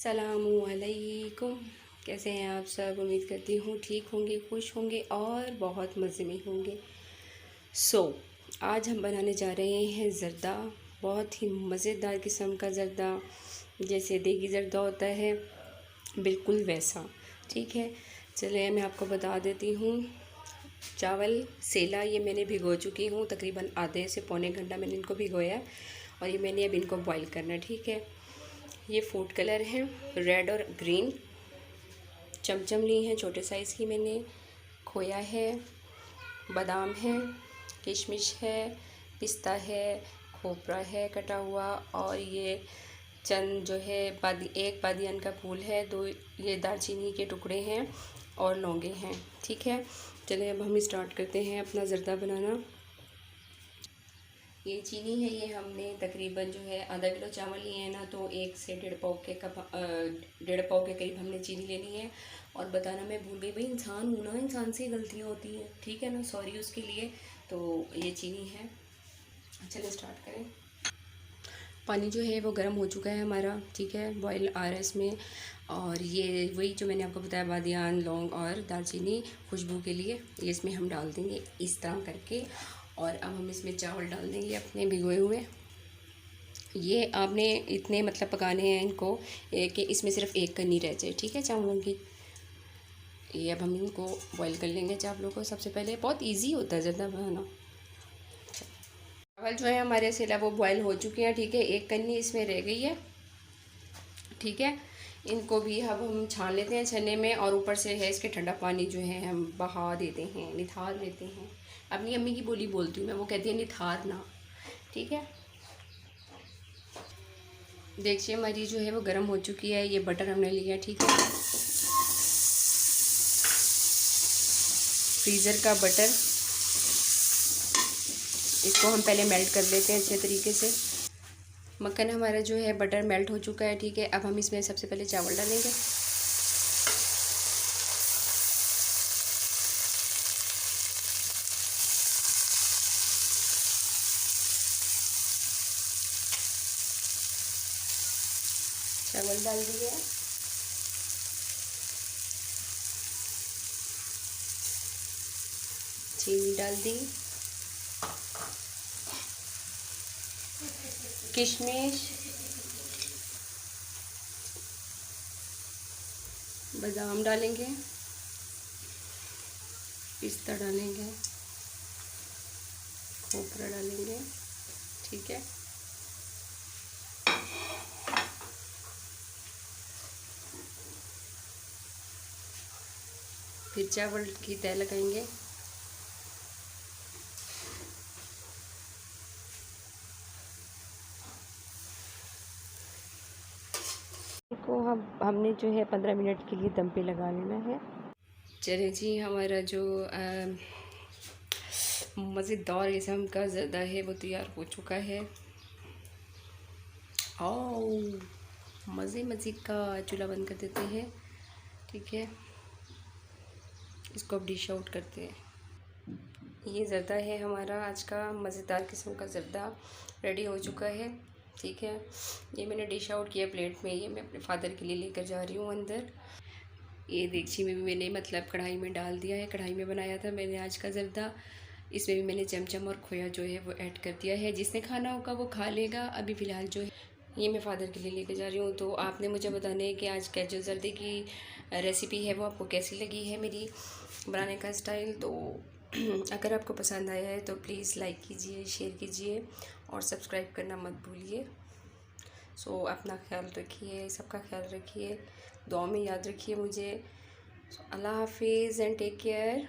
अस्सलामुअलैकुम। कैसे हैं आप सब? उम्मीद करती हूँ ठीक होंगे, खुश होंगे और बहुत मज़े में होंगे। आज हम बनाने जा रहे हैं ज़र्दा। बहुत ही मज़ेदार किस्म का ज़र्दा, जैसे देगी ज़र्दा होता है बिल्कुल वैसा। ठीक है, चलिए मैं आपको बता देती हूँ। चावल सेला ये मैंने भिगो चुकी हूँ, तकरीबन आधे से पौने घंटा मैंने इनको भिगोया है और ये मैंने अब इनको बॉईल करना है। ठीक है, ये फूड कलर है रेड और ग्रीन। चमचम ली हैं छोटे साइज़ की मैंने। खोया है, बादाम है, किशमिश है, पिस्ता है, खोपरा है कटा हुआ, और ये चंद जो है एक बादियान का फूल है, 2 ये दालचीनी के टुकड़े हैं और लौंगे हैं। ठीक है, चलिए अब हम स्टार्ट करते हैं अपना ज़र्दा बनाना। ये चीनी है, ये हमने तकरीबन जो है आधा किलो चावल लिए हैं ना, तो 1 से 1.5 पाव के डेढ़ पाव के करीब हमने चीनी लेनी है। और बताना मैं भूल गई, भाई इंसान हूँ ना, इंसान से गलतियाँ होती हैं, ठीक है ना, सॉरी उसके लिए। तो ये चीनी है, चलिए स्टार्ट करें। पानी जो है वो गर्म हो चुका है हमारा, ठीक है, बॉयल आ रहा है इसमें। और ये वही जो मैंने आपको बताया, बादियान, लौंग और दालचीनी खुशबू के लिए, ये इसमें हम डाल देंगे इस तरह करके। और अब हम इसमें चावल डाल देंगे अपने भिगोए हुए। ये आपने इतने मतलब पकाने हैं इनको कि इसमें सिर्फ एक कन्नी रह जाए, ठीक है, चावलों की। ये अब हम इनको बॉईल कर लेंगे चावलों को। सबसे पहले बहुत इजी होता है ज़्यादा बनाना। चावल जो है हमारे सेला वो बॉईल हो चुके हैं, ठीक है, एक कन्नी इसमें रह गई है। ठीक है, इनको भी अब हम छान लेते हैं छन्ने में, और ऊपर से है इसके ठंडा पानी जो है हम बहा देते हैं, निथार लेते हैं। अपनी अम्मी की बोली बोलती हूँ मैं, वो कहती है निथारना। ठीक है, देखिए हमारी जो है वो गर्म हो चुकी है। ये बटर हमने लिया, ठीक है, फ्रीज़र का बटर। इसको हम पहले मेल्ट कर लेते हैं अच्छे तरीके से। मक्खन हमारा जो है बटर मेल्ट हो चुका है, ठीक है। अब हम इसमें सबसे पहले चावल डालेंगे। चावल डाल दिए, चीनी डाल दी, किशमिश, बादाम डालेंगे, पिस्ता डालेंगे, खोपरा डालेंगे, ठीक है। फिर चावल की तह लगाएंगे। को हमने जो है 15 मिनट के लिए दम पे लगा लेना है। चलिए जी, हमारा जो मज़ेदार किस्म का ज़र्दा है वो तैयार हो चुका है। और मज़े का चूल्हा बंद कर देते हैं, ठीक है। इसको अब डिश आउट करते हैं। ये ज़र्दा है हमारा आज का मज़ेदार किस्म का ज़र्दा, रेडी हो चुका है, ठीक है। ये मैंने डिश आउट किया प्लेट में। ये मैं अपने फादर के लिए लेकर जा रही हूँ अंदर। ये देगची में भी मैंने मतलब कढ़ाई में डाल दिया है, कढ़ाई में बनाया था मैंने आज का ज़र्दा। इसमें भी मैंने चमचम और खोया जो है वो ऐड कर दिया है। जिसने खाना होगा वो खा लेगा। अभी फ़िलहाल जो है ये मैं फ़ादर के लिए लेकर जा रही हूँ। तो आपने मुझे बताना है कि आज का जो ज़र्दे की रेसिपी है वो आपको कैसी लगी है, मेरी बनाने का स्टाइल। तो अगर आपको पसंद आया है तो प्लीज़ लाइक कीजिए, शेयर कीजिए और सब्सक्राइब करना मत भूलिए। अपना ख्याल रखिए, सबका ख्याल रखिए, दुआ में याद रखिए मुझे। अल्लाह हाफिज़ एंड टेक केयर।